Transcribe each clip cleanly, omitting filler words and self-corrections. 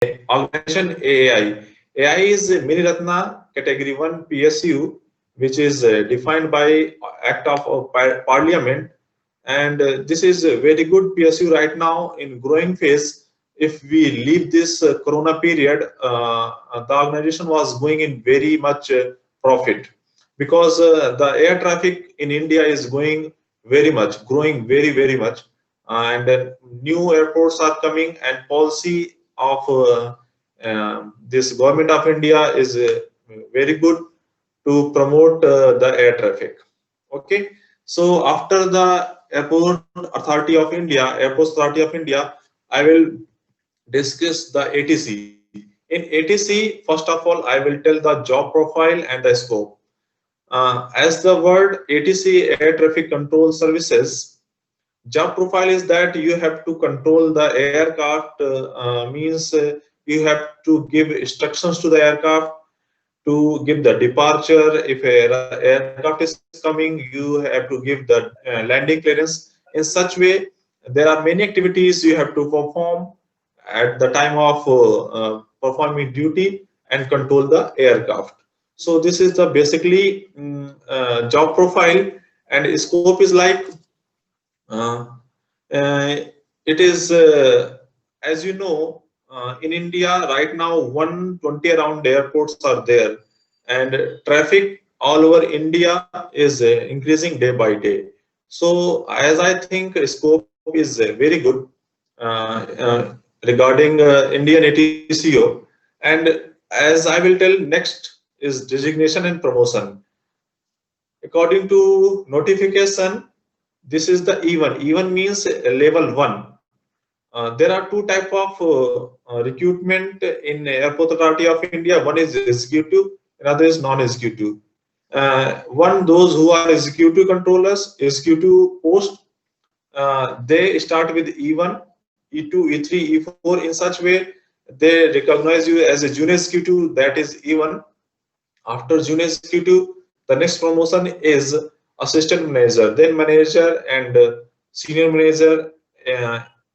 organization AAI. AI is a Mini Ratna Category 1 PSU, which is defined by Act of Parliament, and this is a very good PSU right now in growing phase. If we leave this Corona period, the organization was going in very much profit, because the air traffic in India is going very much, growing very much, and new airports are coming, and policy of this government of India is very good to promote the air traffic. Okay, so after the Airports Authority of India, I will discuss the ATC. In ATC, first of all, I will tell the job profile and the scope. As the word ATC, Air Traffic Control Services, job profile is that you have to control the aircraft, means you have to give instructions to the aircraft to give the departure. If a aircraft is coming, you have to give the landing clearance. In such way, there are many activities you have to perform at the time of performing duty and control the aircraft. So this is the basically job profile, and scope is like uh, it is as you know, in India right now 120 around airports are there, and traffic all over India is increasing day by day. So as I think scope is very good regarding Indian ATCO, and as I will tell, next is designation and promotion. According to notification, this is the E1. E1 means level 1. There are two type of recruitment in Airport Authority of India. One is executive, another is non-executive. One, those who are executive controllers, executive post, they start with E1, E2, E3, E4. In such way, they recognize you as a junior executive, that is E1. After junior executive, the next promotion is assistant manager, then manager, and senior manager.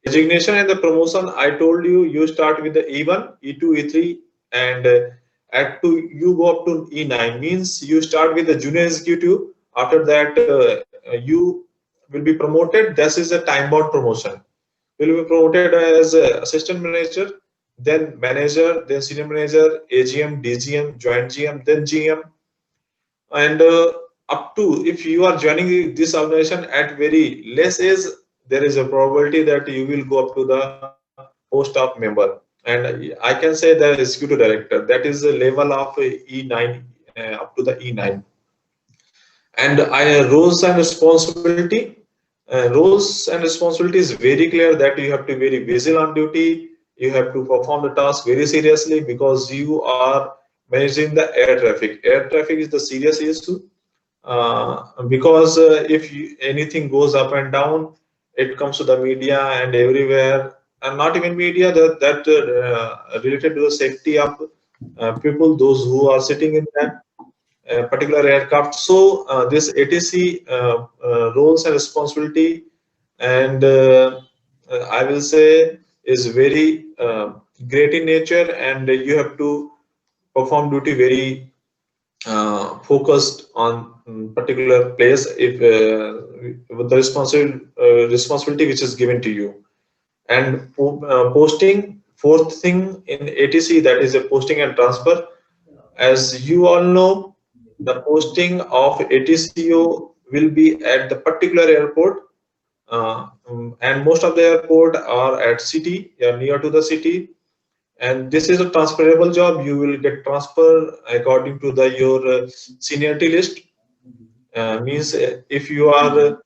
Designation and the promotion, I told you, you start with the E1, E2, E3, and at 2 you go up to E9. Means you start with the junior executive. After that, you will be promoted. This is a time bound promotion. You will be promoted as assistant manager, then manager, then senior manager, AGM, DGM, joint GM, then GM, and up to, if you are joining this organization at very less age, there is a probability that you will go up to the post of member, and I can say the executive director. That is the level of E9, up to the E9. And roles and responsibility. Roles and responsibility is very clear that you have to be very vigilant on duty. You have to perform the task very seriously, because you are managing the air traffic. Air traffic is the serious issue, because if anything goes up and down, it comes to the media and everywhere, and not even media, that related to the safety of people, those who are sitting in that particular aircraft. So this ATC roles and responsibility, and I will say, is very great in nature, and you have to perform duty very focused on particular place, if with the responsibility which is given to you. And posting, fourth thing in ATC, that is a posting and transfer. As you all know, the posting of ATCO will be at the particular airport, and most of the airport are at city, near to the city, and this is a transferable job. You will get transfer according to the your seniority list. Means if you are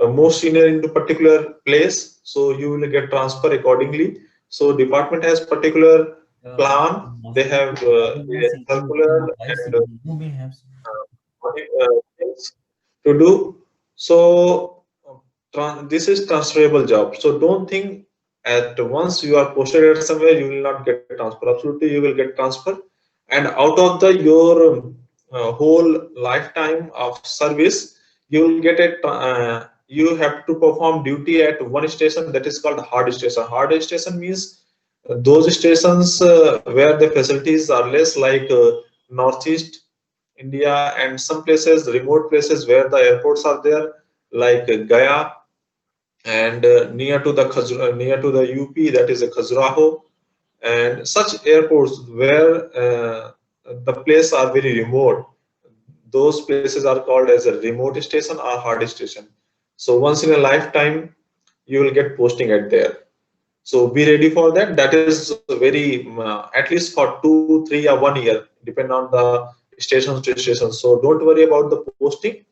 more senior into particular place, so you will get transfer accordingly. So department has particular plan. They have a circular and things to do. So this is transferable job. So don't think at once you are posted at somewhere you will not get transfer. Absolutely, you will get transfer, and out of the your whole lifetime of service, you will get it. You have to perform duty at one station, that is called hard station. Hard station means those stations where the facilities are less, like Northeast India and some places, remote places where the airports are there, like Gaya, and near to the UP, that is a Khajuraho, and such airports where the places are very remote. Those places are called as a remote station or hard station. So once in a lifetime, you will get posting at there. So be ready for that. That is very at least for 2, 3, or 1 year, depend on the station to station. So don't worry about the posting.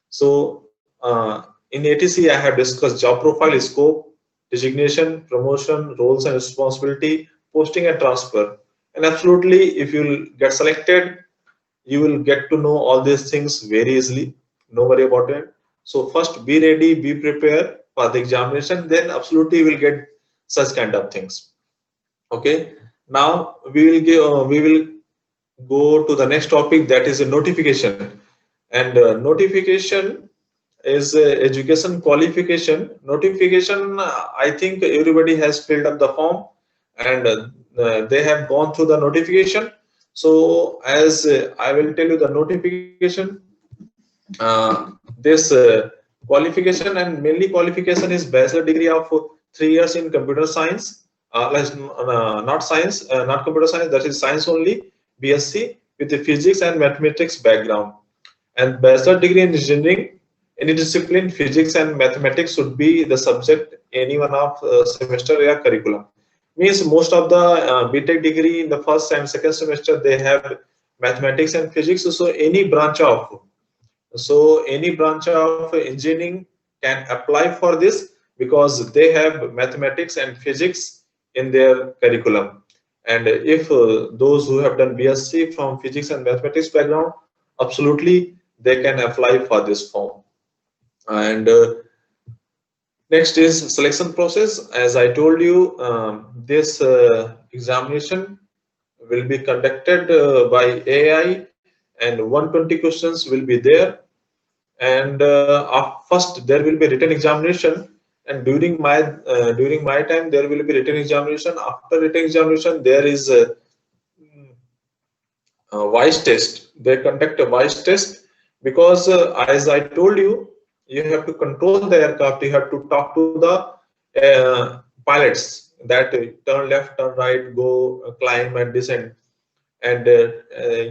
So in ATC, I have discussed job profile, scope, designation, promotion, roles and responsibility, posting and transfer. And absolutely, if you get selected, you will get to know all these things very easily. No worry about it. So first, be ready, be prepared for the examination. Then absolutely, you will get such kind of things. Okay. Now we will go to the next topic, that is a notification. And notification is education qualification. Notification, I think everybody has filled up the form, and they have gone through the notification. So as I will tell you the notification, this qualification, and mainly qualification is bachelor degree of 3 years in computer science, not computer science, that is science only, BSc with the physics and mathematics background. And bachelor degree in engineering, any discipline, physics and mathematics should be the subject any one of semester or curriculum. Means most of the BTech degree in the first and second semester, they have mathematics and physics. So any branch of engineering can apply for this, because they have mathematics and physics in their curriculum. And if those who have done BSc from physics and mathematics background, absolutely they can apply for this form. And next is selection process. As I told you, this examination will be conducted by AI, and 120 questions will be there. And first there will be written examination, and during my time there will be written examination. After written examination, there is a voice test. They conduct a voice test, because as I told you, you have to control the aircraft, you have to talk to the pilots, that turn left, turn right, go climb and descend. And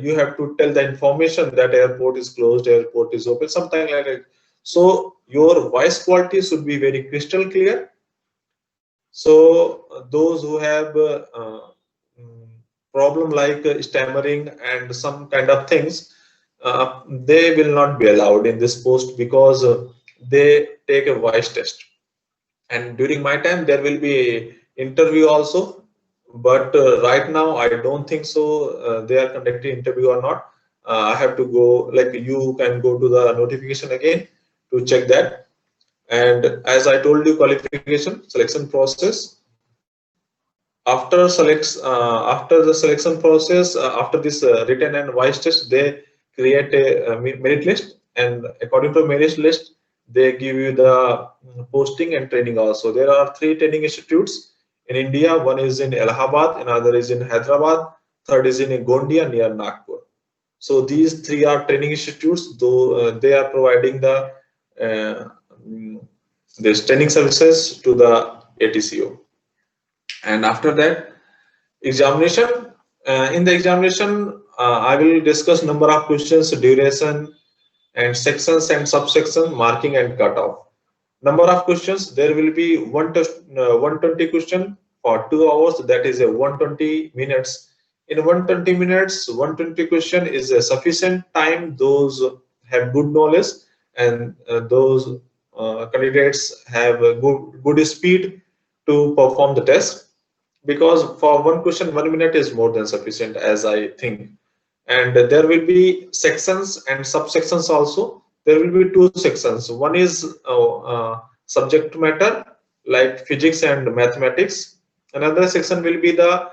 you have to tell the information that airport is closed, airport is open, something like that. So your voice quality should be very crystal clear. So those who have problem like stammering and some kind of things, they will not be allowed in this post, because they take a voice test. And during my time there will be interview also, but right now I don't think so they are conducting interview or not. I have to go, like you can go to the notification again to check that. And as I told you, qualification selection process, after the selection process, after this written and voice test, they create a merit list, and according to merit list they give you the posting and training also. There are 3 training institutes in India. One is in Allahabad, another is in Hyderabad, third is in Gondia near Nagpur. So these 3 are training institutes, though they are providing the this training services to the ATCo. And after that, examination. In the examination, I will discuss number of questions, duration, and sections and subsection, marking and cutoff. Number of questions, there will be 120 question for 2 hours, that is a 120 minutes. In 120 minutes, 120 question is a sufficient time. Those have good knowledge, and those candidates have a good speed to perform the test, because for one question 1 minute is more than sufficient, as I think. And there will be sections and subsections also. There will be 2 sections. One is subject matter, like physics and mathematics. Another section will be the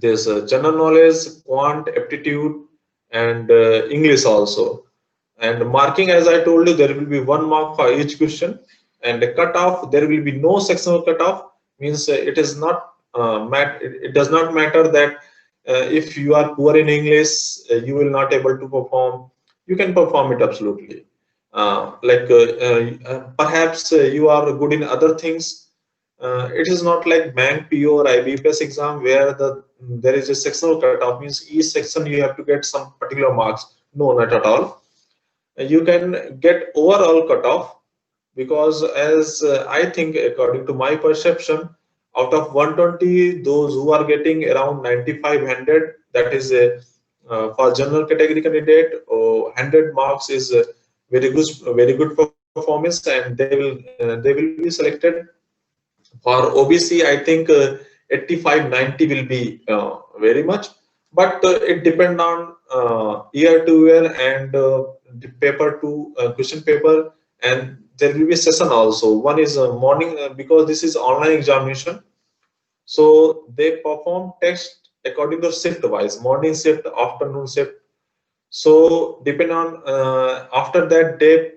this general knowledge, quant, aptitude, and English also. And marking, as I told you, there will be 1 mark for each question. And the cutoff, there will be no sectional cutoff. means it does not matter that if you are poor in English, you will not able to perform. You can perform it absolutely. Perhaps you are good in other things. It is not like bank PO or IBPS exam where there is a sectional cutoff, means each section you have to get some particular marks. No, not at all. You can get overall cutoff, because as I think, according to my perception, out of 120, those who are getting around 9500, that is for general category candidate, 100 marks is very good performance, and they will be selected. For OBC, I think 85 90 will be very much, but it depend on year to year and the paper to question paper, and there will be session also. One is morning, because this is online examination, so they perform test according to shift wise, morning shift, afternoon shift. So depend on after that they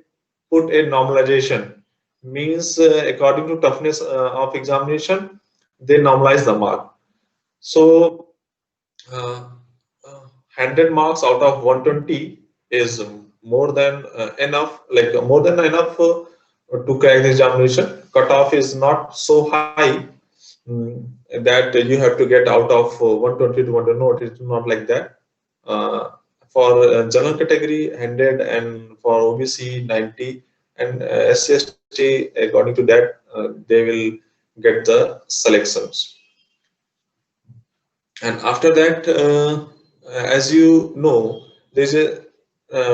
put a normalization, means according to toughness of examination, they normalize the mark. So uh, 100 marks out of 120 is more than enough, like more than enough to crack the examination. Cutoff is not so high, that you have to get out of 120 to 100. No, it is not like that. Uh, for general category 100, and for OBC 90, and SC/ST, according to that, they will get the selections. And after that, as you know, there's a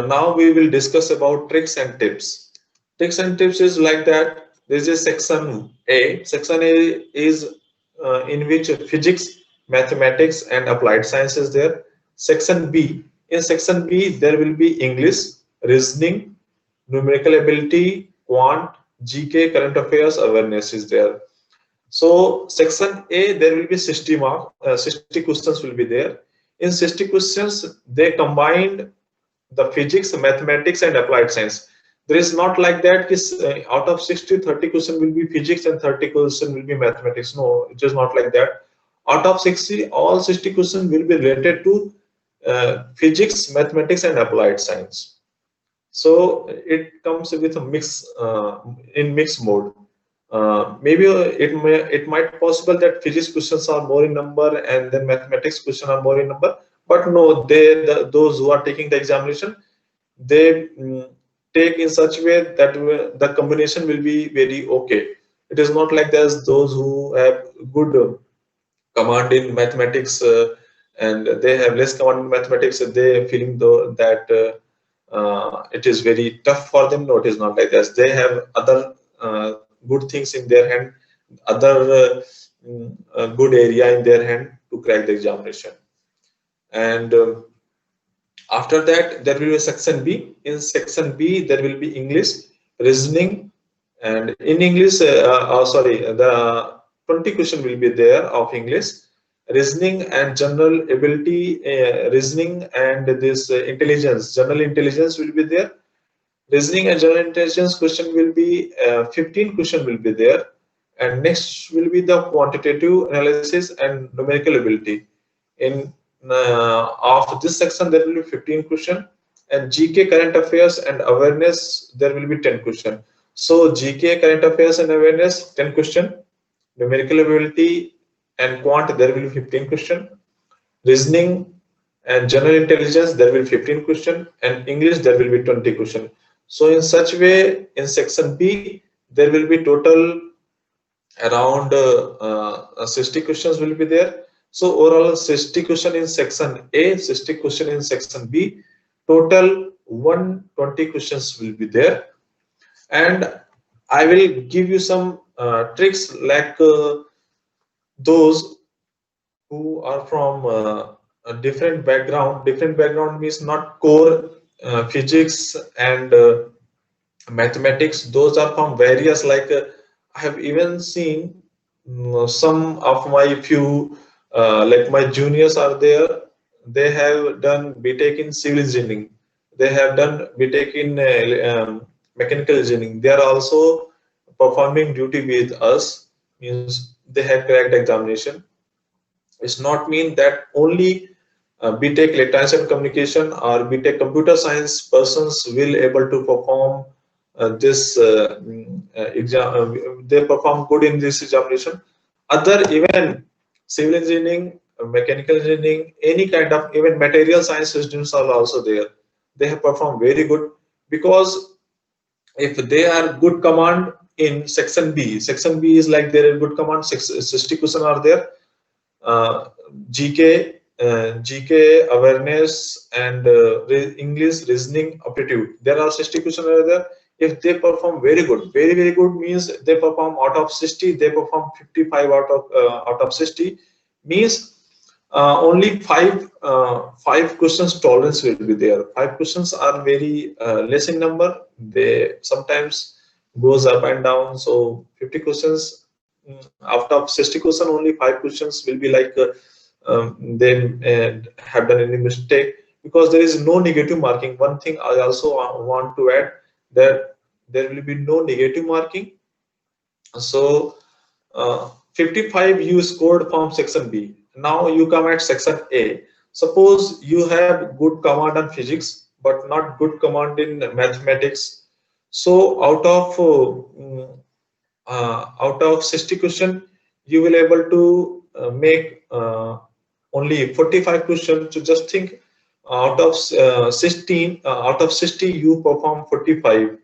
now we will discuss about tricks and tips. Tricks and tips is like that. There's a section A. Section A is in which physics, mathematics, and applied science is there. Section B. In section B, there will be English, reasoning, numerical ability, quant, GK, current affairs, awareness is there. So section A, there will be 60 mark, 60 questions will be there. In 60 questions, they combined the physics, mathematics, and applied science. There is not like that. Out of 60, 30 questions will be physics and 30 questions will be mathematics. No, it is not like that. Out of 60, all 60 questions will be related to physics, mathematics, and applied science. So it comes with a mix, in mixed mode. Maybe it might possible that physics questions are more in number and then mathematics questions are more in number, but no, those who are taking the examination, they take in such way that the combination will be very okay. It is not like there's those who have good command in mathematics, and they have less command in mathematics, they feeling though that it is very tough for them. No, it is not like this. They have other good things in their hand, other good area in their hand to crack the examination. And after that, there will be section B. In section B, there will be English, reasoning, and in English, the 20 question will be there of English, reasoning, and general ability, reasoning, and this intelligence, general intelligence will be there. Reasoning and general intelligence question will be 15 question will be there, and next will be the quantitative analysis and numerical ability. In of this section, there will be 15 question, and GK, current affairs, and awareness, there will be 10 question. So GK, current affairs, and awareness, 10 question. Numerical ability and quant, there will be 15 question. Reasoning and general intelligence, there will be 15 question, and English, there will be 20 question. So in such way, in section B, there will be total around 60 questions will be there. So overall 60 question in section A, 60 question in section B, total 120 questions will be there. And I will give you some tricks, like those who are from a different background. Different background means not core physics and mathematics. Those are from various, like I have even seen some of my few like my juniors are there. They have done BTech in civil engineering. They have done BTech in mechanical engineering. They are also performing duty with us. Means they have cracked examination. It's not mean that only BTech Electronics and Communication or BTech Computer Science persons will able to perform this exam. They perform good in this examination. Other even civil engineering, mechanical engineering, any kind of even material science students are also there. They have performed very good, because if they are good command in section B is like there are good command, 60 questions are there. GK awareness and English reasoning aptitude. There are 60 questions are there. If they perform very good, very good means they perform out of 60, they perform 55 out of 60, means only five questions tolerance will be there. 5 questions are very less in number. They sometimes goes up and down. So 50 questions, out of 60 questions, only 5 questions will be like they have done any mistake, because there is no negative marking. One thing I also want to add, that there will be no negative marking. So 55 you scored from section B. Now you come at section A. Suppose you have good command on physics but not good command in mathematics. So out of 60 question, you will able to make only 45 questions. So just think, out of 60 you perform 45,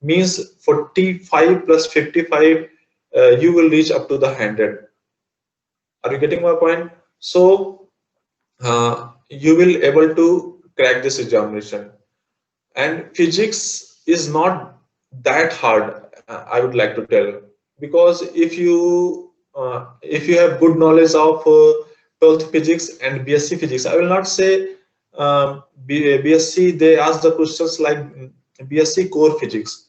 means 45 plus 55 you will reach up to the 100. Are you getting my point? So you will able to crack this examination. And physics is not that hard, I would like to tell, because if you have good knowledge of 12th physics and BSc physics, I will not say BSc they ask the questions like BSc core physics.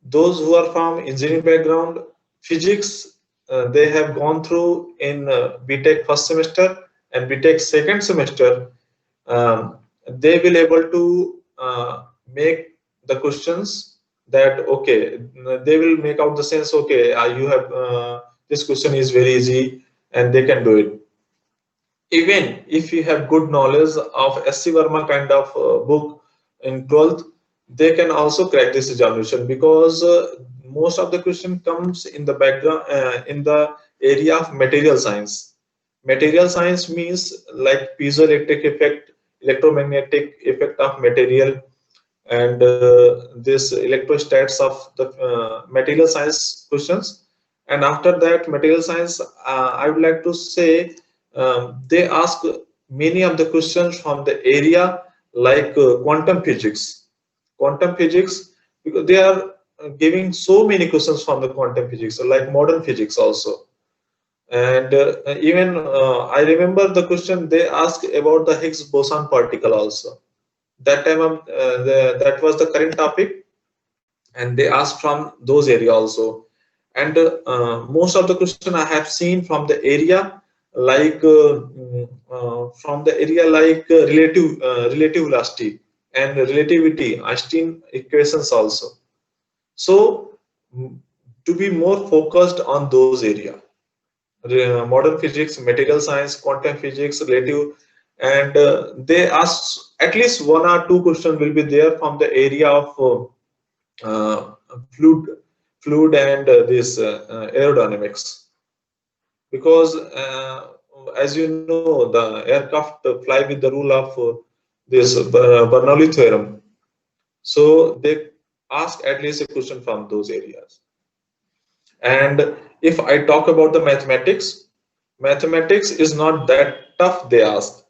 Those who are from engineering background, physics they have gone through in BTech first semester and BTech second semester. They will able to make the questions that okay, they will make out the sense, okay, you have this question is very easy and they can do it. Even if you have good knowledge of SC Verma kind of book in 12th, they can also crack this examination, because most of the question comes in the background in the area of material science. Material science means like piezoelectric effect, electromagnetic effect of material, and this electrostats of the material science questions. And after that material science, I would like to say they ask many of the questions from the area like quantum physics, because they are giving so many questions from the quantum physics, like modern physics also. And even I remember the question they asked about the Higgs boson particle also. That time that was the current topic, and they asked from those area also. And most of the question I have seen from the area like relative velocity and relativity Einstein equations also. So to be more focused on those area, modern physics, material science, quantum physics, relative, and they ask at least 1 or 2 questions will be there from the area of fluid and this aerodynamics, because as you know, the aircraft fly with the rule of this Bernoulli theorem. So they ask at least a question from those areas. And if I talk about the mathematics is not that tough. They ask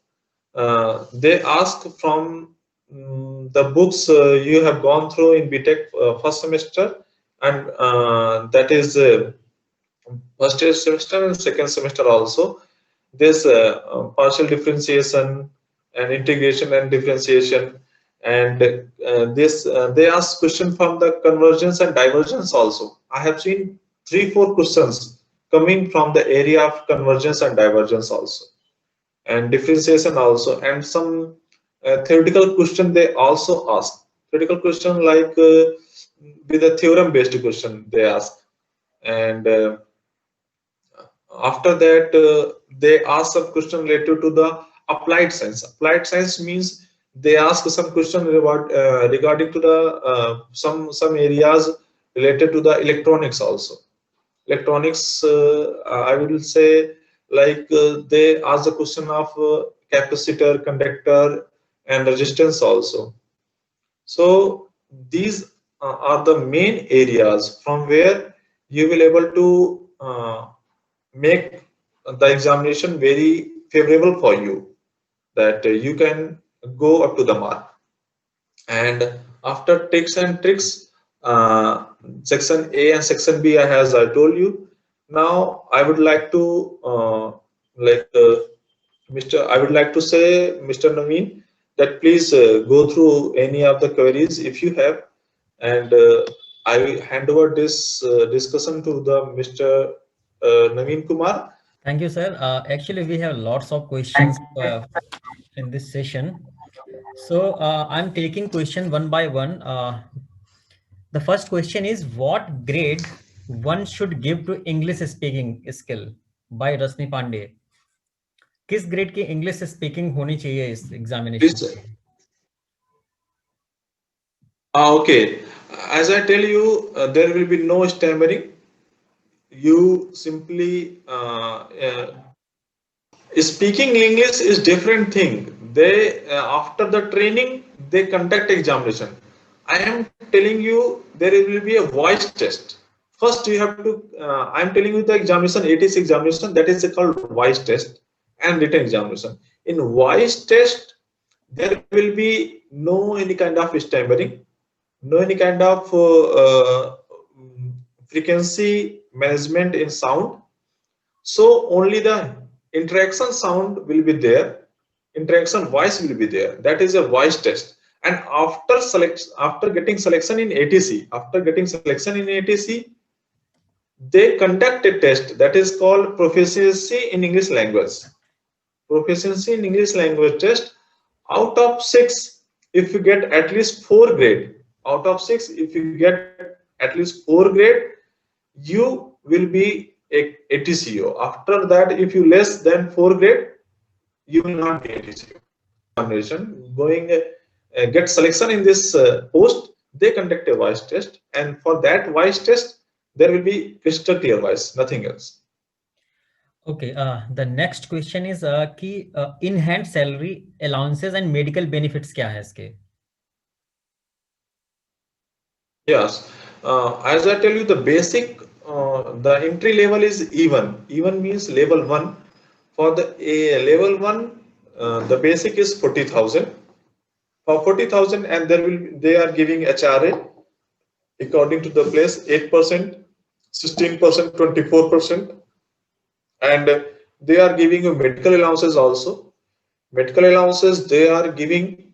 from the books you have gone through in BTech first semester, and that is first semester and second semester also. This partial differentiation and integration and differentiation, and this they ask question from the convergence and divergence also. I have seen 3-4 questions coming from the area of convergence and divergence also, and differentiation also, and some theoretical question they also ask. Theoretical question like with a theorem based question they ask. And After that, they ask some question related to the applied science. Applied science means they ask some question about regarding to the some areas related to the electronics also. Electronics, I will say, like they ask the question of capacitor, conductor, and resistance also. So these are the main areas from where you will able to make the examination very favorable for you, that you can go up to the mark. And after tips and tricks, section A and section B, as I told you. Now I would like to like I would like to say, Mr. Naveen, that please go through any of the queries if you have, and I will hand over this discussion to the Mr. Naveen Kumar. Thank you, sir. Actually, we have lots of questions in this session. So I'm taking question one by one. The first question is, what grade one should give to English speaking skill by Rasni Pandey? किस grade की English speaking होनी चाहिए इस examination Please. में? Okay. As I tell you, there will be no stammering. You simply speaking English is different thing. They after the training they conduct examination. I am telling you there will be a voice test. First you have to. I am telling you the examination, ATC examination, that is called voice test and written examination. In voice test there will be no any kind of stammering, no any kind of frequency management in sound. So only the interaction sound will be there, interaction voice will be there. That is a voice test. And after getting selection in ATC, they conduct a test that is called proficiency in English language. Proficiency in English language test. Out of 6, if you get at least 4 grade, out of 6, if you get at least 4 grade, you will be a ATCO. After that, if you less than 4 grade, you will not be ATCO. Examination going get selection in this post, they conduct a voice test, and for that voice test, there will be crystal clear voice, nothing else. Okay, the next question is कि in hand salary allowances and medical benefits क्या है इसके? Yes, as I tell you, the basic, the entry level is even. Even means level 1. For the level 1, the basic is 40,000. For 40,000, and they are giving HRA according to the place 8%, 16%, 24%, and they are giving you medical allowances also. Medical allowances they are giving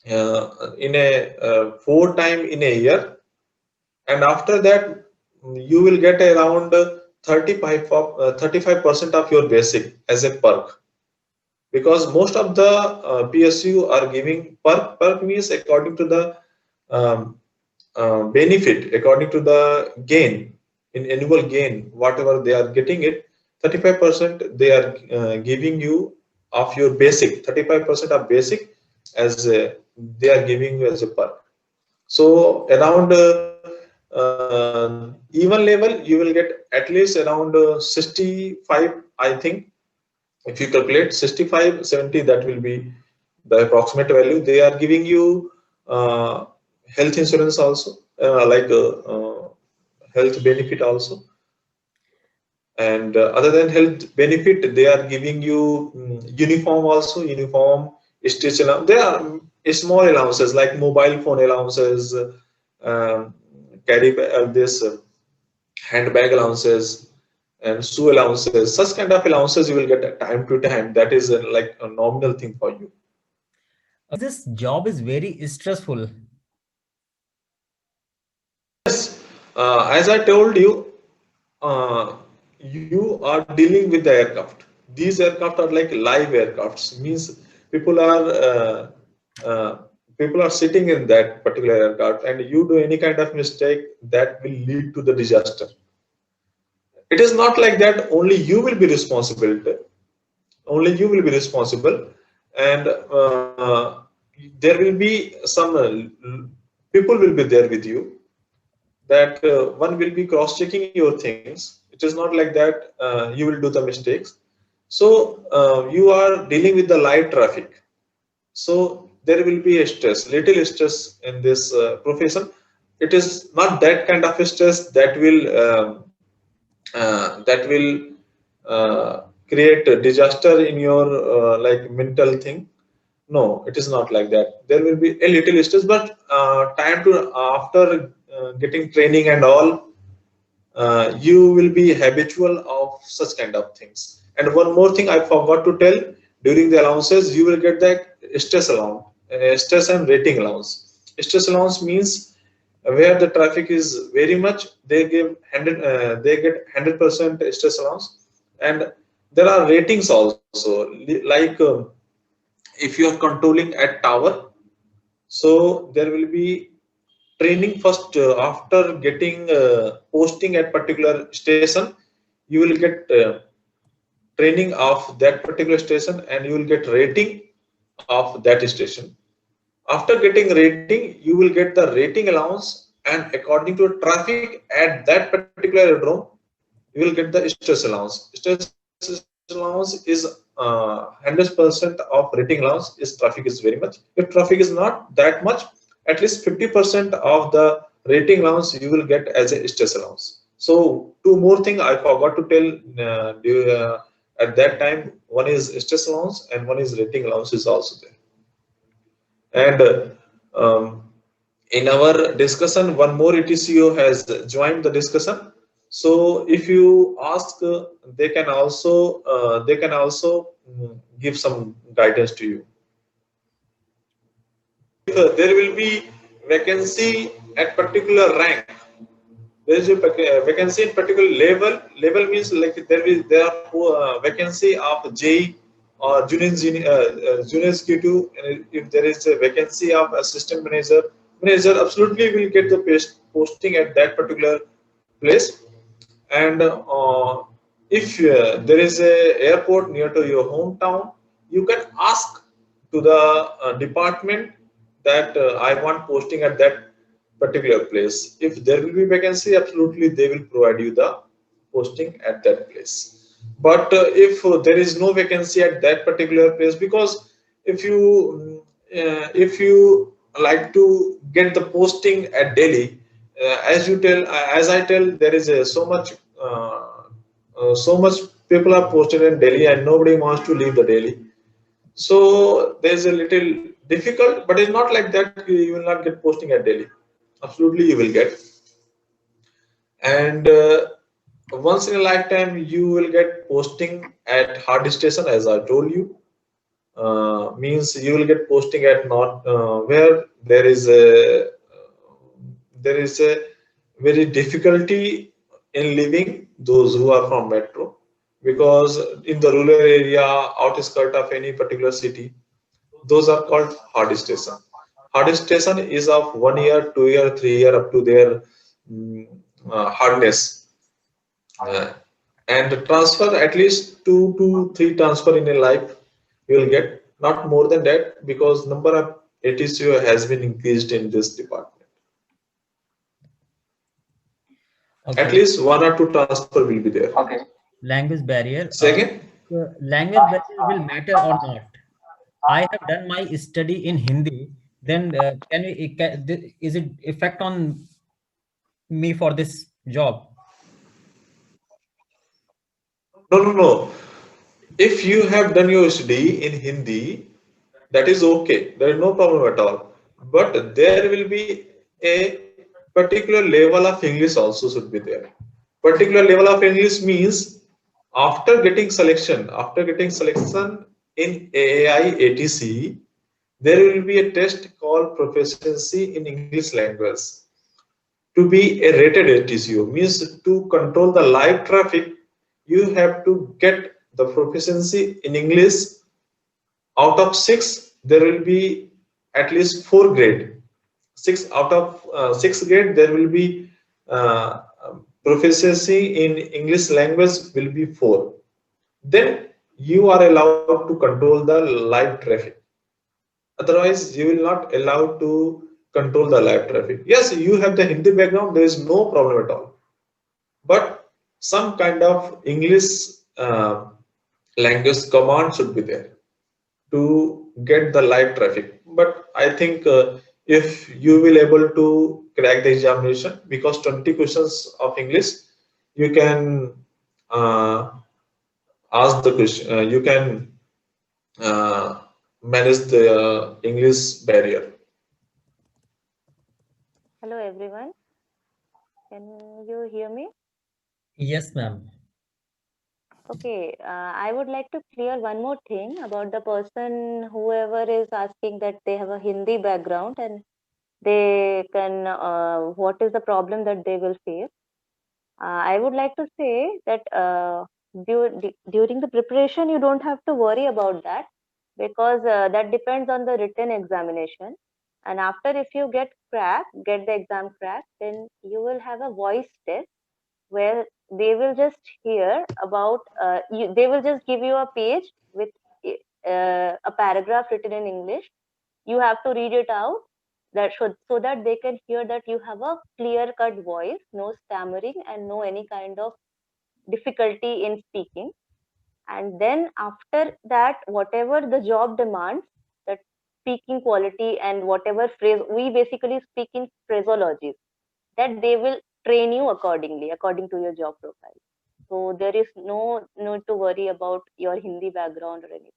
in a 4 time in a year, and after that you will get around 35% of your basic as a perk, because most of the PSU are giving perk. Perk means according to the um, benefit, according to the gain, in annual gain, whatever they are getting it, 35% they are giving you of your basic, 35% of basic as they are giving you as a perk. So around even level, you will get at least around 65, I think. If you calculate 65, 70, that will be the approximate value. They are giving you health insurance also, like health benefit also. And other than health benefit, they are giving you uniform also, uniform, stitch allowance. There are small allowances like mobile phone allowances, carry this handbag allowances, and shoe allowances. Such kind of allowances you will get time to time. That is like a nominal thing for you. This job is very stressful. Yes, as I told you, you are dealing with the aircraft. These aircraft are like live aircrafts. Means people are uh, uh, people are sitting in that particular aircraft, and you do any kind of mistake that will lead to the disaster. it is not like that only you will be responsible. Only you will be responsible, and there will be some people will be there with you, that one will be cross checking your things. It is not like that you will do the mistakes. So you are dealing with the live traffic, so there will be a stress, little stress in this profession. It is not that kind of stress that will create a disaster in your like mental thing. No, it is not like that. There will be a little stress, but time to after getting training and all, you will be habitual of such kind of things. And one more thing I forgot to tell: during the allowances, you will get that stress allowance, stress and rating allowance. Stress allowance means where the traffic is very much, they give 100, they get 100% stress allowance. And there are ratings also, like if you are controlling at tower, so there will be training first. After getting posting at particular station, you will get training of that particular station, and you will get rating of that station. After getting rating, you will get the rating allowance, and according to traffic at that particular aerodrome, you will get the stress allowance. Stress allowance is 100% of rating allowance. Is traffic is very much. If traffic is not that much, at least 50% of the rating allowance you will get as a stress allowance. So two more things I forgot to tell at that time. One is stress allowance, and one is rating allowance is also there. And in our discussion, one more ATCo has joined the discussion. So if you ask, they can also give some guidance to you. If there will be vacancy at particular rank, there is a vacancy in particular level. Level means like there are vacancy of JEE or junior Q2. And if there is a vacancy of assistant manager absolutely will get the posting at that particular place. And if there is a airport near to your hometown, you can ask to the department that I want posting at that particular place. If there will be vacancy, absolutely they will provide you the posting at that place. But if there is no vacancy at that particular place, because if you like to get the posting at Delhi, as I tell, there is so much people are posted in Delhi, and nobody wants to leave the Delhi. So there's a little difficult, but it's not like that you will not get posting at Delhi. Absolutely you will get. And once in a lifetime you will get posting at hard station, as I told you. Means you will get posting at not where there is a very difficulty in living those who are from metro, because in the rural area, outskirt of any particular city, those are called hard station. Hard station is of 1 year, 2 year, 3 year up to their hardness. And transfer at least 2 to 3 transfer in a life you will get, not more than that, because number of ATCo has been increased in this department. Okay. At least 1 or 2 transfer will be there. Okay. Language barrier. Second, Language barrier will matter or not? I have done my study in Hindi. Then is it effect on me for this job? no. If you have done your study in Hindi, that is okay. There is no problem at all. But there will be a particular level of English also should be there. Particular level of English means after getting selection in AAI-ATC, there will be a test called proficiency in English language. To be a rated ATCo means to control the live traffic, you have to get the proficiency in English. Out of 6, there will be at least 4 grade. 6 out of 6 grade, there will be proficiency in English language will be 4. Then you are allowed to control the live traffic. Otherwise, you will not allowed to control the live traffic. Yes, you have the Hindi background, there is no problem at all. But some kind of English language command should be there to get the live traffic. But I think if you will able to crack the examination, because 20 questions of English, you can ask the question, you can manage the English barrier. Hello everyone, can you hear me? Yes, ma'am. Okay, I would like to clear one more thing about the person, whoever is asking that they have a Hindi background and they can, what is the problem that they will face? I would like to say that during the preparation, you don't have to worry about that, because that depends on the written examination. And after, if you get the exam cracked, then you will have a voice test where they will just hear about they will just give you a page with a paragraph written in English. You have to read it out, that should, so that they can hear that you have a clear cut voice, no stammering and no any kind of difficulty in speaking. And then after that, whatever the job demands, that speaking quality and whatever phrase, we basically speak in phraseologies, that they will train you accordingly, according to your job profile. So there is no need to worry about your Hindi background or anything.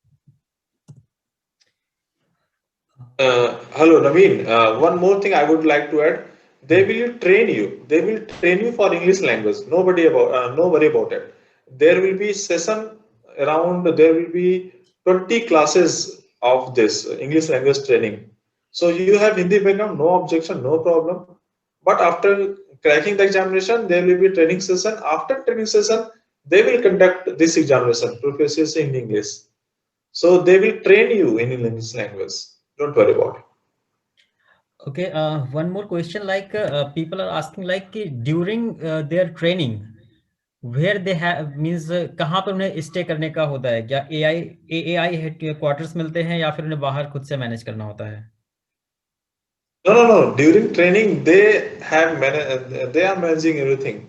Hello, Naveen. One more thing I would like to add. They will train you. They will train you for English language. No worry about it. There will be session around. There will be 20 classes of this English language training. So you have Hindi background, no objection, no problem. But after cracking the examination, there will be training session. After training session, they will conduct this examination, proficiency in English. So they will train you in English language. Don't worry about it. Okay, one more question, like people are asking like during their training, where they have means कहाँ पर उन्हें stay करने का होता है, क्या AAI headquarters मिलते हैं या फिर उन्हें बाहर खुद से मैनेज करना होता है? No. During training, they are managing everything.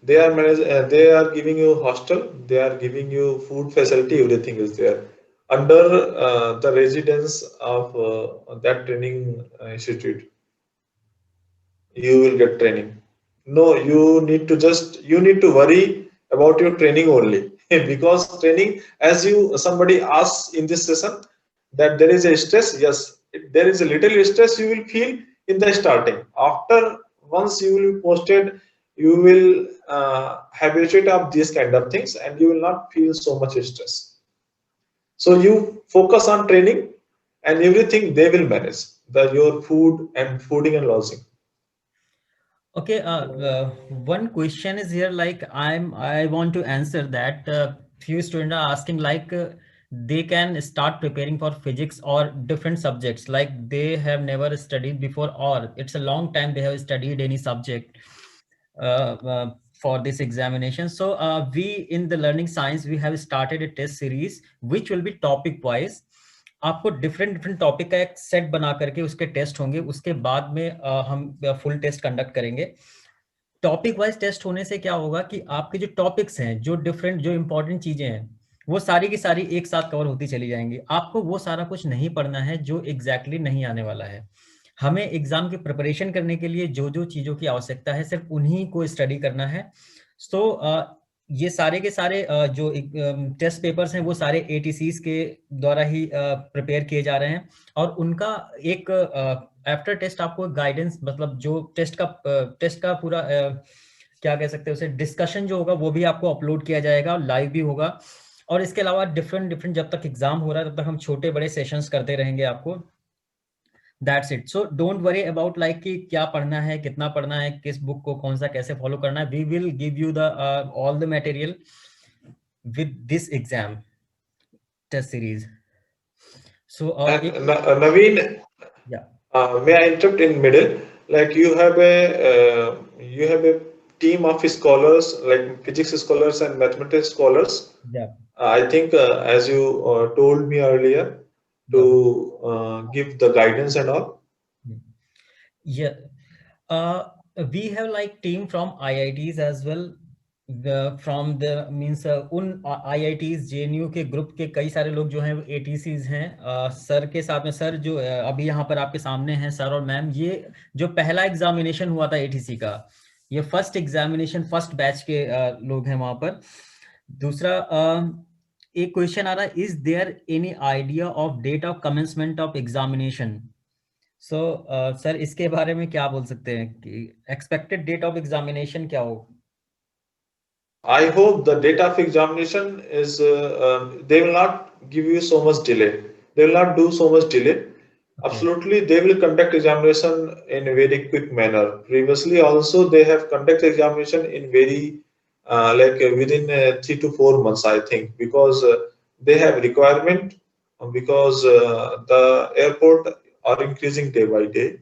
They are giving you hostel. They are giving you food facility. Everything is there under the residence of that training institute. You will get training. No, you need to worry about your training only because training, as somebody asks in this session, that there is a stress. Yes, there is a little stress you will feel in the starting. After, once you will be posted, you will habituate of these kind of things and you will not feel so much stress. So you focus on training and everything they will manage, your food and fooding and lodging. Okay, one question is here, like I want to answer that. Few students are asking like they can start preparing for physics or different subjects, like they have never studied before, or it's a long time they have studied any subject for this examination. So we in the learning science, we have started a test series which will be topic wise. आपको different topic का एक set बना करके उसके test होंगे, उसके बाद में हम फुल टेस्ट कंडक्ट करेंगे. टॉपिक वाइज टेस्ट होने से क्या होगा कि आपके जो टॉपिक्स हैं, जो डिफरेंट जो इंपॉर्टेंट चीजें हैं, वो सारी की सारी एक साथ कवर होती चली जाएंगी. आपको वो सारा कुछ नहीं पढ़ना है जो एग्जैक्टली नहीं आने वाला है. हमें एग्जाम की प्रिपरेशन करने के लिए जो जो चीजों की आवश्यकता है, सिर्फ उन्हीं को स्टडी करना है. सो ये सारे के सारे जो टेस्ट पेपर्स हैं वो सारे ATCs के द्वारा ही प्रिपेयर किए जा रहे हैं, और उनका एक आफ्टर टेस्ट आपको गाइडेंस, मतलब जो टेस्ट का पूरा क्या कह सकते हैं उसे, डिस्कशन जो होगा वो भी आपको अपलोड किया जाएगा, लाइव भी होगा. और इसके अलावा डिफरेंट जब तक एग्जाम हो रहा है तब तक हम छोटे बड़े सेशंस करते रहेंगे आपको. That's it. So don't worry about like कि क्या पढ़ना है, कितना पढ़ना है, किस बुक को कौन सा कैसे फॉलो करना है. We will give you the all the material with this exam test series. So Naveen, yeah, may I interrupt in middle? Like you have a team of scholars like physics scholars and mathematics scholars. Yeah. I think as you told me earlier Yeah. to give the guidance and all. Yeah. Uh, we have like team from IITs as well. From the means उन IITs JNU के group के कई सारे लोग जो हैं वो ATCs हैं सर के साथ में। सर जो अभी यहाँ पर आपके सामने हैं सर और मैम, ये जो पहला एग्जामिनेशन हुआ था ATC का, ये फर्स्ट एग्जामिनेशन फर्स्ट बैच के लोग हैं वहाँ पर। दूसरा एक क्वेश्चन आ रहा है, is there any idea of date of commencement of examination? So sir इसके बारे में क्या बोल सकते हैं कि एक्सपेक्टेड डेट ऑफ एग्जामिनेशन क्या हो? I hope the date of examination is they will not give you so much delay. They will not do so much delay. Okay. Absolutely, they will conduct examination in a very quick manner. Previously, also they have conducted examination in very within 3 to 4 months, I think, because they have requirement because the airport are increasing day by day,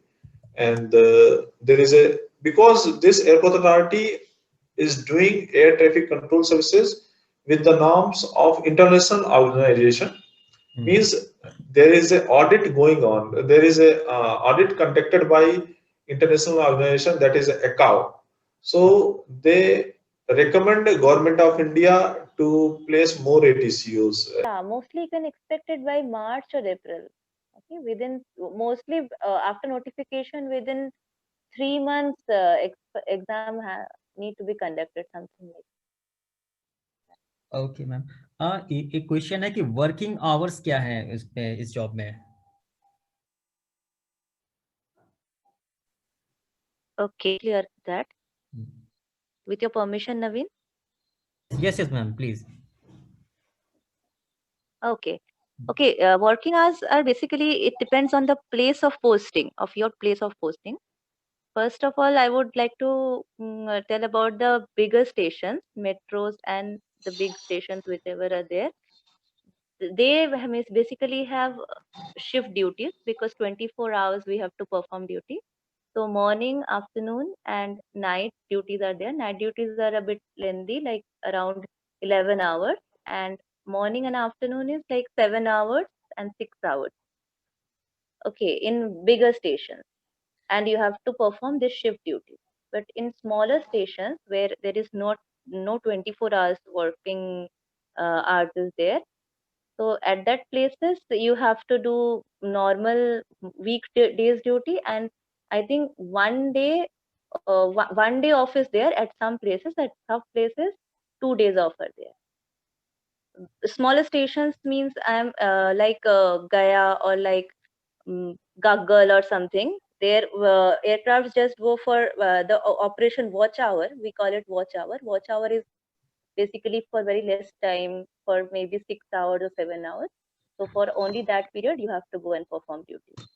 and there is a because this airport authority is doing air traffic control services with the norms of international organization. Means there is an audit going on. There is a audit conducted by international organization, that is AACo. So they recommend the government of India to place more ATCos. Yeah, mostly you can expect it by March or April. Okay, within mostly after notification within 3 months, exam need to be conducted, something like. Okay ma'am. एक question है कि working hours क्या है इस job में? Okay, clear that. With your permission, Naveen. Yes, ma'am, please. Okay. Okay, working hours are basically, it depends on the place of posting, of your place of posting. First of all, I would like to tell about the bigger stations, metros and the big stations, whichever are there. They basically have shift duties because 24 hours we have to perform duty. So morning, afternoon and night duties are there. Night duties are a bit lengthy, like around 11 hours, and morning and afternoon is like 7 hours and 6 hours. Okay, in bigger stations, and you have to perform this shift duty. But in smaller stations where there is no 24 hours working hours is there, so at that places you have to do normal weekdays duty, and I think one day off is there at some places. At some places, 2 days off are there. Smaller stations means I'm like Gaya or like Gaggal or something. Their aircrafts just go for the operation watch hour. We call it watch hour. Watch hour is basically for very less time, for maybe 6 hours or 7 hours. So for only that period, you have to go and perform duties.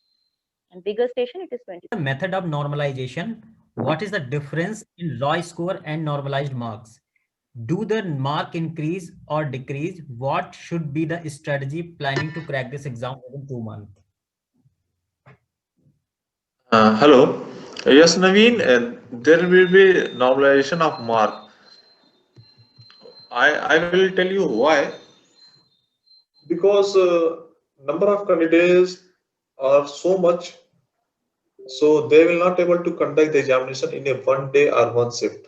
And bigger station, it is 20. The method of normalization. What is the difference in raw score and normalized marks? Do the mark increase or decrease? What should be the strategy planning to crack this exam within 2 months? Hello. Yes, Naveen, there will be normalization of mark. I will tell you why. Because number of candidates are so much, so they will not able to conduct the examination in a 1 day or one shift.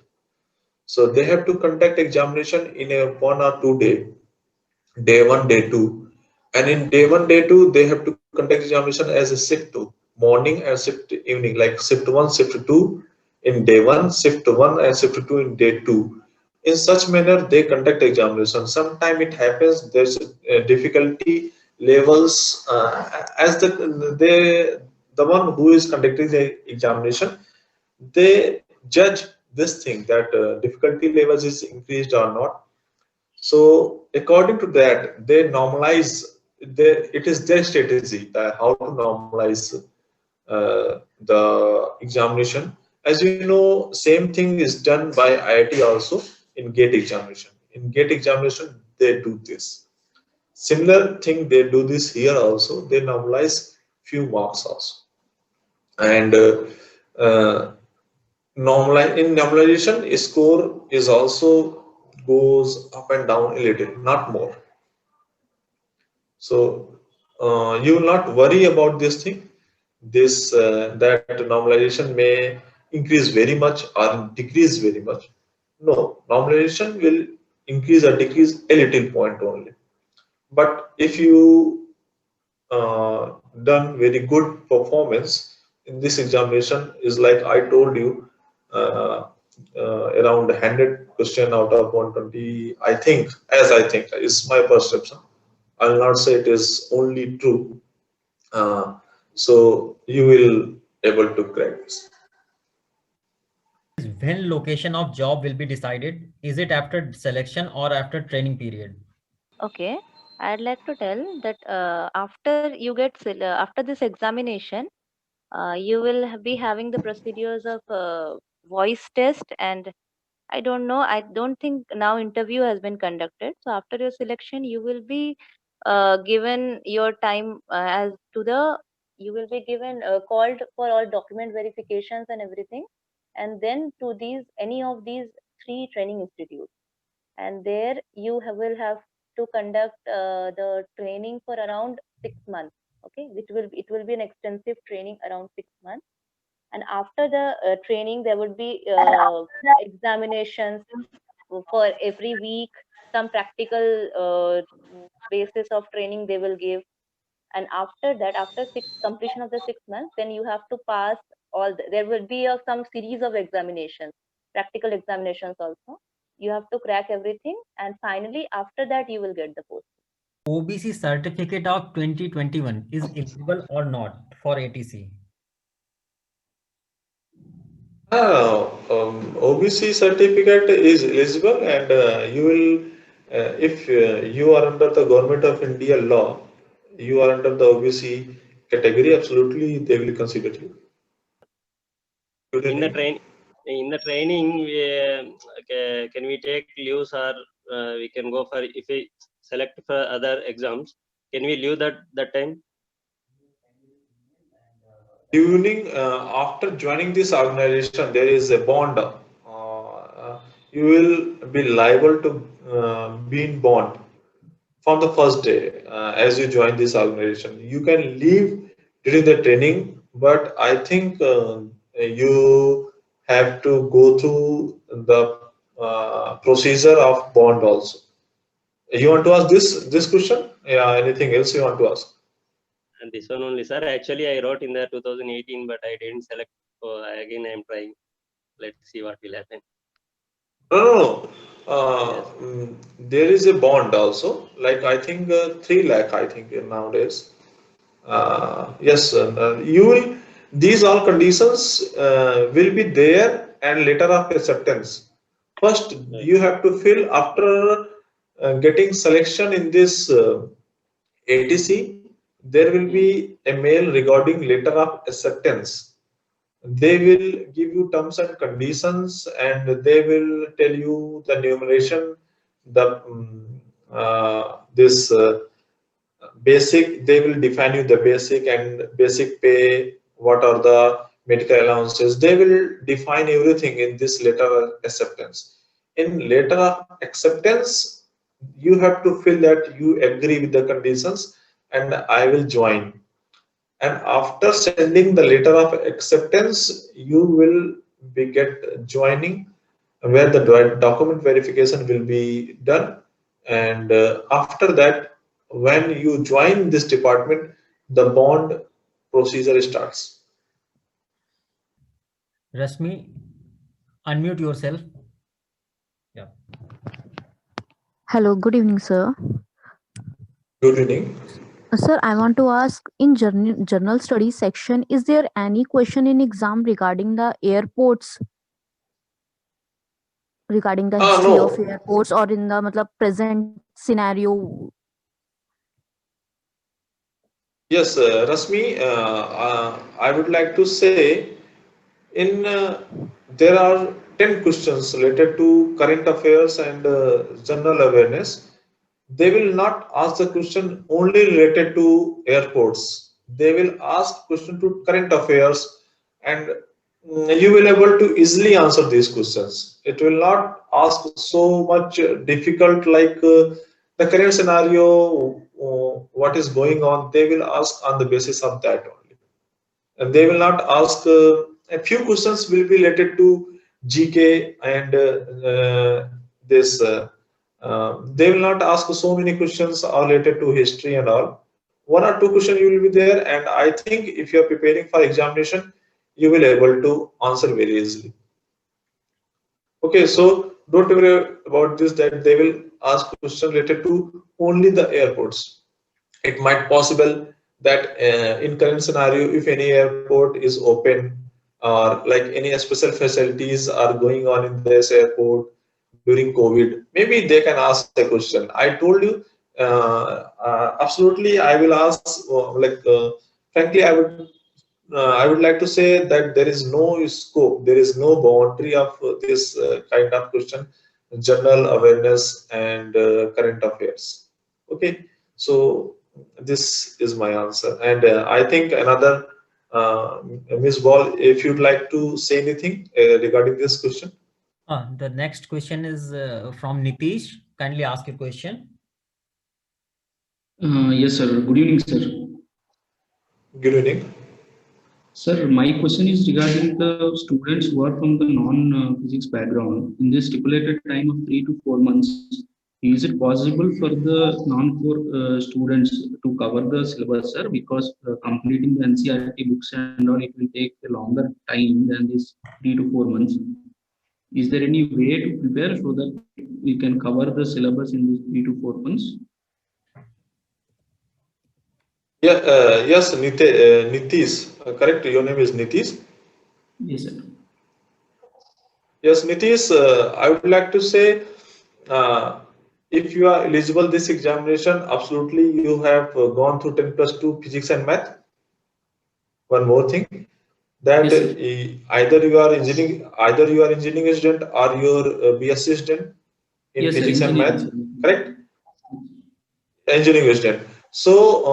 So they have to conduct examination in a 1 or 2 day, day one, day two, and in day one, day two, they have to conduct examination as a shift two, morning and shift evening, like shift one, shift two in day one, shift one and shift two in day two. In such manner, they conduct examination. Sometimes it happens there's difficulty levels as the one who is conducting the examination, they judge this thing that difficulty levels is increased or not. So according to that, they normalize. It is their strategy that how to normalize the examination. As you know, same thing is done by IIT also in GATE examination. In GATE examination, they do this. Similar thing they do this here also. They normalize few marks also, and In normalization, a score is also goes up and down a little, not more. So you will not worry about this thing. This that normalization may increase very much or decrease very much. No, normalization will increase or decrease a little point only. But if you done very good performance in this examination, is like I told you, uh, around 100 question out of 120, I think, as I think, is my perception. I will not say it is only true. Uh, so you will able to crack this. When location of job will be decided? Is it after selection or after training period? Okay, I'd like to tell that after you get after this examination, you will be having the procedures of voice test, and I don't know. I don't think now interview has been conducted. So after your selection, you will be given your time as to the. You will be given called for all document verifications and everything, and then to these any of these three training institutes, and there you will have to conduct the training for around 6 months. Okay, it will be an extensive training around 6 months, and after the training there would be examinations for every week, some practical basis of training they will give, and after that, after completion of the 6 months, then you have to pass there will be some series of examinations, practical examinations also. You have to crack everything, and finally after that you will get the post. OBC certificate of 2021 is eligible or not for ATC? OBC certificate is eligible, and you will, if you are under the Government of India law, you are under the OBC category, absolutely they will consider you. In the training, can we take leaves, or we can go for, if we select for other exams, can we leave that time? After joining this organization, there is a bond. You will be liable to be in bond from the first day as you join this organization. You can leave during the training, but I think you have to go through the procedure of bond also. You want to ask this question? Yeah. Anything else you want to ask? And this one only, sir. Actually, I wrote in the 2018, but I didn't select. So again, I'm trying. Let's see what will happen. No. Yes. There is a bond also. Like I think 3 lakh. I think nowadays. Yes, you will. These all conditions will be there, and letter of acceptance. First, you have to fill after getting selection in this ATC. There will be a mail regarding letter of acceptance. They will give you terms and conditions, and they will tell you the numeration, the this basic. They will define you the basic and basic pay, what are the medical allowances. They will define everything in this letter of acceptance. In letter of acceptance, you have to fill that you agree with the conditions and I will join. And after sending the letter of acceptance, you will be get joining, where the document verification will be done. And after that, when you join this department, the bond procedure starts. Rasmi, unmute yourself. Yeah. Hello, good evening, sir. Good evening. Sir, I want to ask, in general studies section, is there any question in exam regarding the airports, regarding the history of No. airports, or in the present scenario? Yes, Rasmi, I would like to say, in there are 10 questions related to current affairs and general awareness. They will not ask the question only related to airports. They will ask question to current affairs and you will able to easily answer these questions. It will not ask so much difficult like the current scenario, what is going on. They will ask on the basis of that only, and they will not ask a few questions will be related to GK and this. They will not ask so many questions are related to history and all. One or two questions you will be there, and I think if you are preparing for examination, you will able to answer very easily. Okay, so don't worry about this, that they will ask questions related to only the airports. It might possible that in current scenario, if any airport is open or like any special facilities are going on in this airport during COVID, maybe they can ask a question. I told you, absolutely, I will ask, frankly, I would like to say that there is no scope, there is no boundary of this kind of question, general awareness and current affairs. Okay, so this is my answer, and I think another Ms. Ball, if you'd like to say anything regarding this question. The next question is from Nitish. Kindly ask your question. Yes, sir. Good evening, sir. Good evening. Sir, my question is regarding the students who are from the non-physics background. In this stipulated time of 3 to 4 months, is it possible for the non-core students to cover the syllabus, sir? Because completing the NCERT books and all, it will take a longer time than this 3 to 4 months. Is there any way to prepare so that we can cover the syllabus in these 3 to 4 months? Yeah, yes, Nitish, correct. Your name is Nitish. Yes, sir. Yes, Nitish, I would like to say, if you are eligible this examination, absolutely you have gone through 10+2 physics and math. One more thing, that Yes, either you are engineering student or your BSc student in yes, sir. physics and Engineering, math, sir. correct? Engineering student. So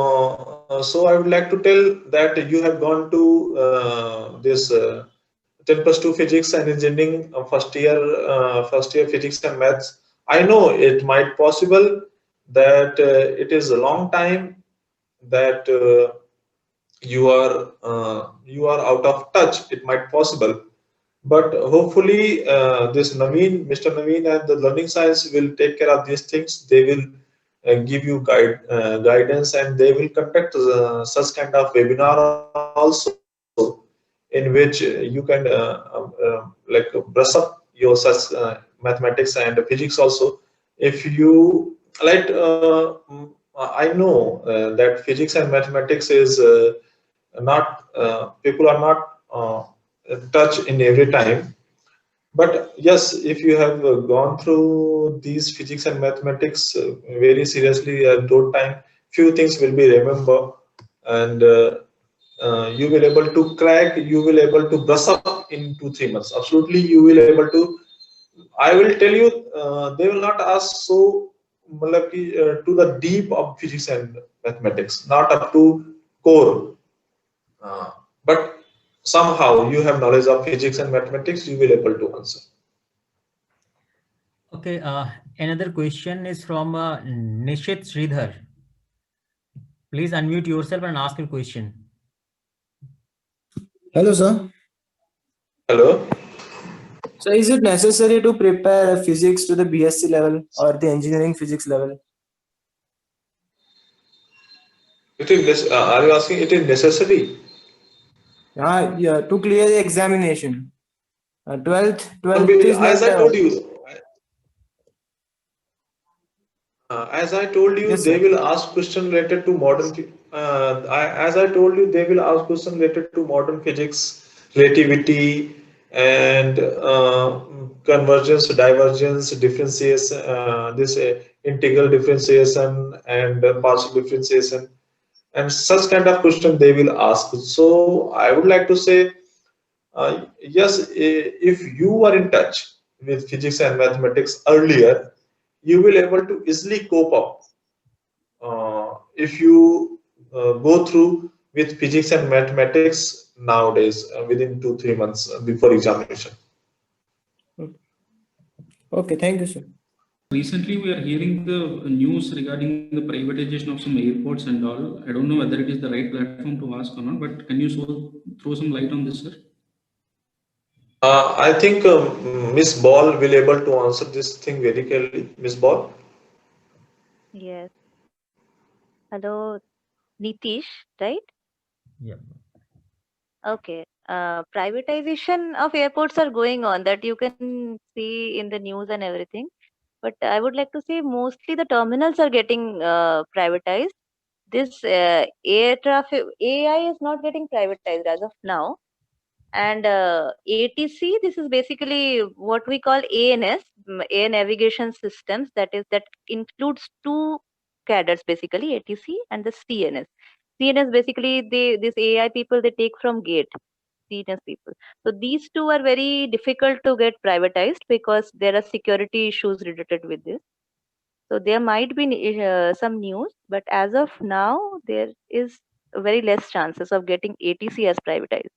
I would like to tell that you have gone to this 10+2 physics and engineering first year physics and maths. I know it might possible that it is a long time that you are out of touch. It might possible, but hopefully Mr. Naveen and the learning science will take care of these things. They will give you guidance, and they will conduct such kind of webinar also, in which you can like brush up your such mathematics and physics also. If you like, I know that physics and mathematics is not people are not touch in every time, but yes, if you have gone through these physics and mathematics very seriously at that time, few things will be remember, and you will able to crack, you will able to brush up in 2-3 months. Absolutely, you will able to. I will tell you, they will not ask so to the deep of physics and mathematics, not up to core, but somehow you have knowledge of physics and mathematics, you will able to answer. Okay, another question is from Nishit Sridhar. Please unmute yourself and ask your question. Hello, sir. Hello. So, is it necessary to prepare physics to the BSc level or the engineering physics level? It is. Are you asking it is necessary? Yeah, to clear the examination. 12th is As not. I told you, Yes, they sir. will ask question related to modern. As I told you, they will ask question related to modern physics, relativity, and convergence, divergence, differentiation. This integral differentiation and partial differentiation, and such kind of question they will ask. So I would like to say, yes, if you are in touch with physics and mathematics earlier, you will able to easily cope up. If you go through with physics and mathematics nowadays within 2-3 months before examination. Okay, thank you, sir. Recently, we are hearing the news regarding the privatization of some airports and all. I don't know whether it is the right platform to ask or not, but can you throw some light on this, sir? I think Miss Ball will able to answer this thing very clearly. Miss Ball. Yes. Hello, Nitish, right? Yeah. Okay. Privatization of airports are going on, that you can see in the news and everything. But I would like to say mostly the terminals are getting privatized. This air traffic AI is not getting privatized as of now. And ATC, this is basically what we call ANS, air navigation systems. That includes two cadres basically, ATC and the CNS. CNS basically this AI people they take from gate. CNS people. So these two are very difficult to get privatized because there are security issues related with this. So there might be some news, but as of now, there is very less chances of getting ATC as privatized.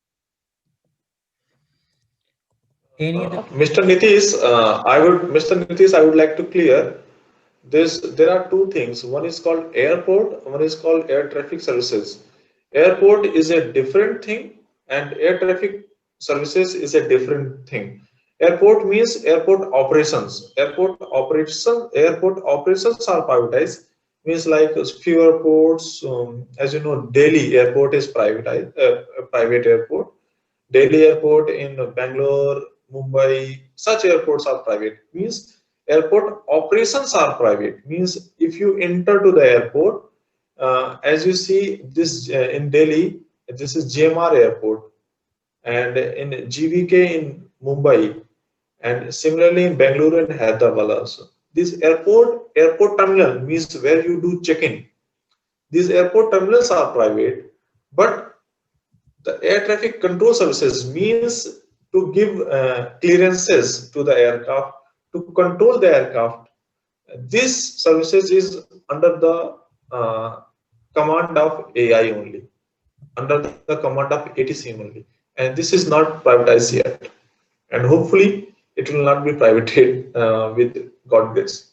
Any other? Mr. Nitish, I would like to clear this. There are two things. One is called airport. One is called air traffic services. Airport is a different thing, and air traffic services is a different thing. Airport means airport operations. Airport operations are privatized. Means like few airports, as you know, Delhi airport is privatized, private airport. Delhi airport in Bangalore, Mumbai, such airports are private. Means airport operations are private. Means if you enter to the airport, as you see this in Delhi, this is GMR airport, and in GVK in Mumbai, and similarly in Bangalore and Hyderabad also. This airport terminal means where you do check-in. These airport terminals are private, but the air traffic control services means to give clearances to the aircraft, to control the aircraft. This services is under the command of AI only, under the command of ATC only, and this is not privatized yet. And hopefully, it will not be privated with God grace.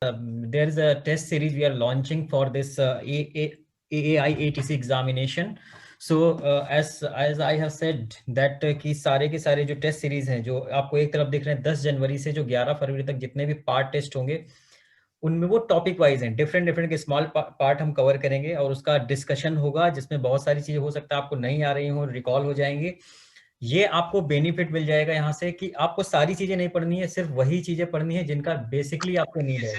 There is a test series we are launching for this AAI-ATC examination. So as I have said that कि सारे के सारे जो test series हैं जो आपको एक तरफ दिख रहे हैं 10 जनवरी से जो 11 फरवरी तक जितने भी पार्ट टेस्ट होंगे उनमें वो टॉपिक वाइज हैं, डिफरेंट के स्मॉल पार्ट हम कवर करेंगे और उसका डिस्कशन होगा जिसमें बहुत सारी चीजें हो सकता है आपको नहीं आ रही हो, रिकॉल हो जाएंगी। ये आपको बेनिफिट मिल जाएगा यहाँ से कि आपको सारी चीजें नहीं पढ़नी है, सिर्फ वही चीजें पढ़नी है जिनका बेसिकली आपको नीड है।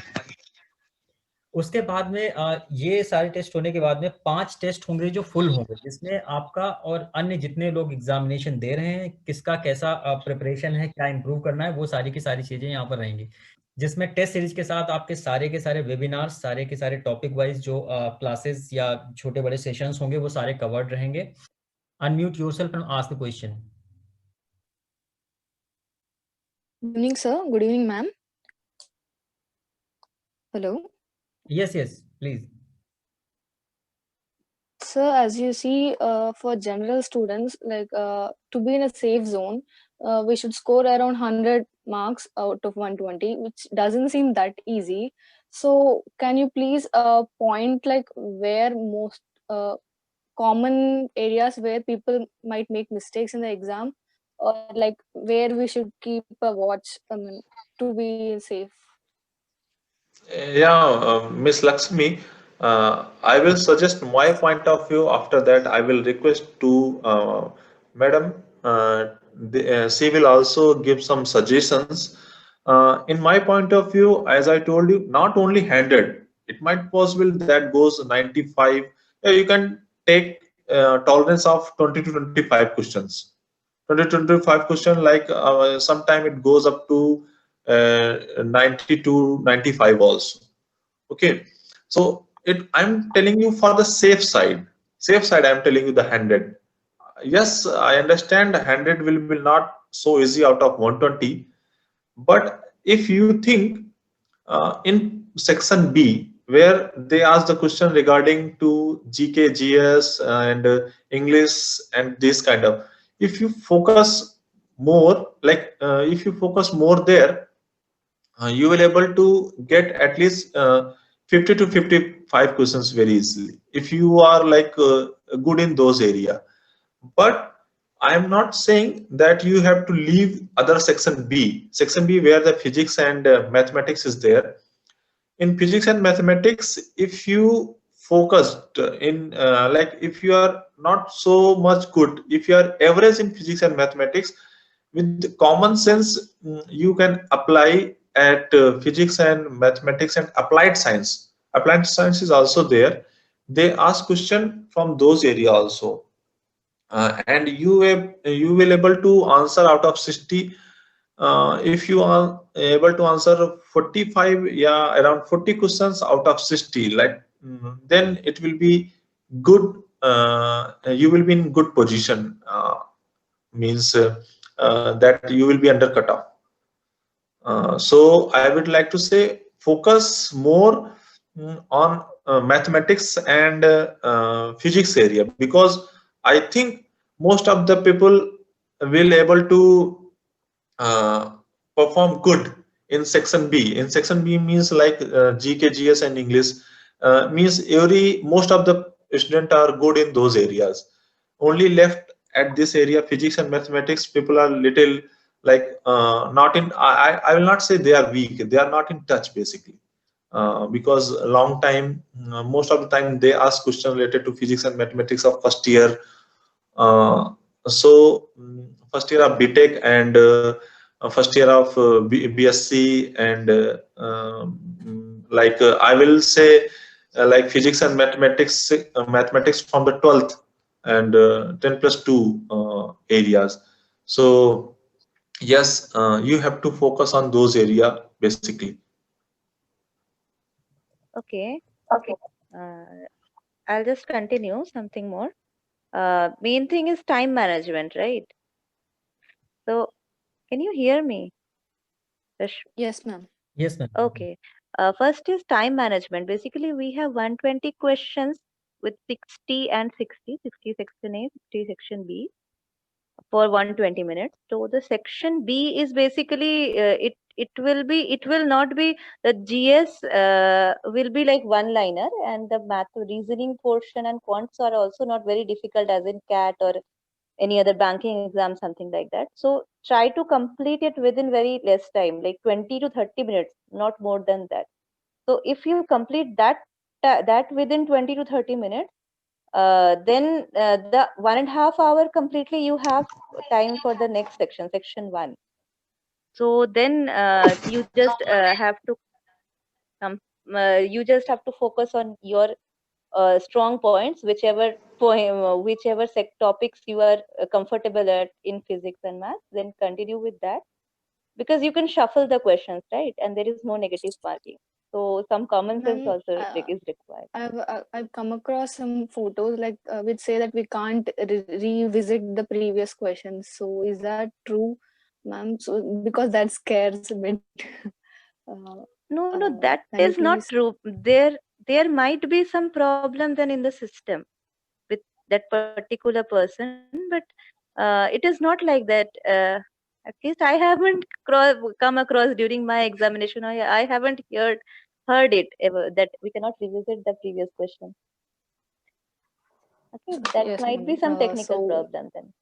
उसके बाद में ये सारे टेस्ट होने के बाद में 5 टेस्ट होंगे जो फुल होंगे, जिसमें आपका और अन्य जितने लोग एग्जामिनेशन दे रहे हैं किसका कैसा प्रिपरेशन है, क्या इंप्रूव करना है, वो सारी की सारी चीजें यहाँ पर रहेंगी, जिसमें टेस्ट सीरीज के साथ आपके सारे के सारे वेबिनार्स, सारे के सारे टॉपिक वाइज जो क्लासेस या छोटे बड़े सेशंस होंगे वो सारे कवर्ड रहेंगे। Unmute yourself and ask the question. Good evening, sir. Good evening, ma'am. Hello. Yes, please. Sir, as you see, for general students, like to be in a safe zone, we should score around 100 marks out of 120, which doesn't seem that easy. So, can you please point like where most common areas where people might make mistakes in the exam, or like where we should keep a watch to be safe? Yeah, Miss Lakshmi, I will suggest my point of view. After that, I will request to Madam. She will also give some suggestions. In my point of view, as I told you, not only 100, it might possible that goes 95. You can take tolerance of 20 to 25 questions. 20 to 25 question, like sometime it goes up to 90 to 95 also. Okay, so I'm telling you for the safe side I'm telling you the 100. Yes, I understand 100 will be not so easy out of 120, but if you think in section B where they ask the question regarding to GK, GS, and English and this kind of. If you focus more, like if you focus more there, you will able to get at least 50 to 55 questions very easily if you are like good in those area. But I am not saying that you have to leave other section B, where the physics and mathematics is there. In physics and mathematics, if you focused in like if you are not so much good, if you are average in physics and mathematics, with common sense you can apply at physics and mathematics and applied science. Applied science is also there. They ask question from those area also, and you will able to answer out of 60. If you are able to answer 45, yeah, around 40 questions out of 60, like then it will be good. You will be in good position. Means that you will be under cutoff. So I would like to say focus more on mathematics and physics area, because I think most of the people will able to perform good in section B. In section B means like GK, GS, and English. Means most of the students are good in those areas. Only left at this area, physics and mathematics, people are little like not in. I will not say they are weak. They are not in touch basically. Because a long time, most of the time they ask questions related to physics and mathematics of first year. So first year of BTech and first year of BSc, and like I will say like physics and mathematics, mathematics from the 12th and 10+2 areas. So yes, you have to focus on those area basically. Okay. I'll just continue something more. Main thing is time management, right? So can you hear me? Yes, ma'am. Yes, ma'am. Okay. First is time management. Basically, we have 120 questions with 60 and 60, 60 section A, 60 section B for 120 minutes. So the section B is basically it will not be the GS will be like one liner, and the math reasoning portion and quants are also not very difficult as in CAT or any other banking exam, something like that. So try to complete it within very less time, like 20 to 30 minutes, not more than that. So if you complete that within 20 to 30 minutes, then the 1.5 hour completely you have time for the next section, section 1. So then you just have to you just have to focus on your strong points, whichever topics you are comfortable at in physics and math, then continue with that, because you can shuffle the questions, right? And there is no negative marking. So some common sense Ma'am, also is required. I've come across some photos like which say that we can't revisit the previous questions. So is that true, ma'am? So because that scares a bit. No, that Can you is not please? true. There might be some problem then in the system with that particular person, but it is not like that. At least I haven't come across during my examination. I haven't heard it ever that we cannot revisit the previous question. Okay, that Yes, might ma'am. be some technical So problem then.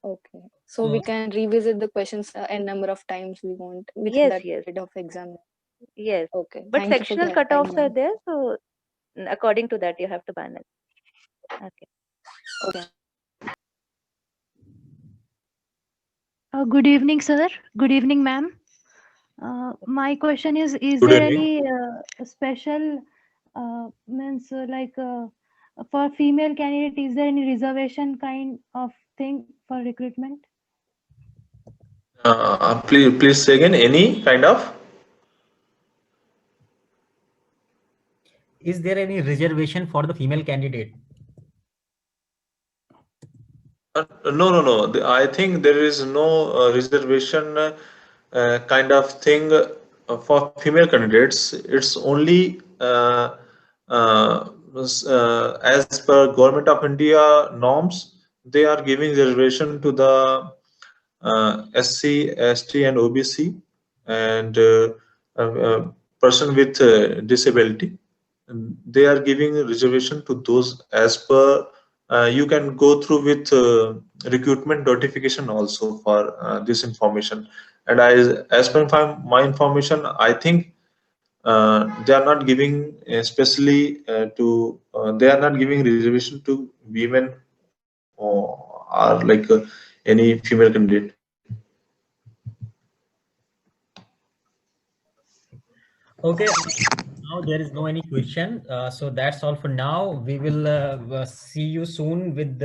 okay, so we can revisit the questions n number of times we want within Yes, that period of exam. yes. Okay, But thank you for sectional clarifying, cutoffs are ma'am. there, so according to that you have to manage. Okay. Okay. Good evening, sir. Good evening, ma'am. My question is Good there evening. any special means for female candidate, is there any reservation kind of thing for recruitment? Please say again, any kind of. Is there any reservation for the female candidate? No. I think there is no reservation kind of thing for female candidates, it's only as per Government of India norms, they are giving reservation to the SC, ST, and OBC, and person with disability. And they are giving reservation to those as per. You can go through with recruitment notification also for this information. And as per my information, I think they are not giving especially they are not giving reservation to women or are like any female candidate. Okay, now there is no any question. So that's all for now. We will see you soon with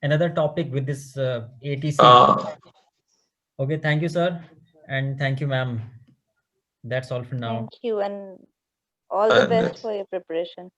another topic with this ATC. Okay, thank you, sir, and thank you, ma'am. That's all for now. Thank you, and all the best for your preparation.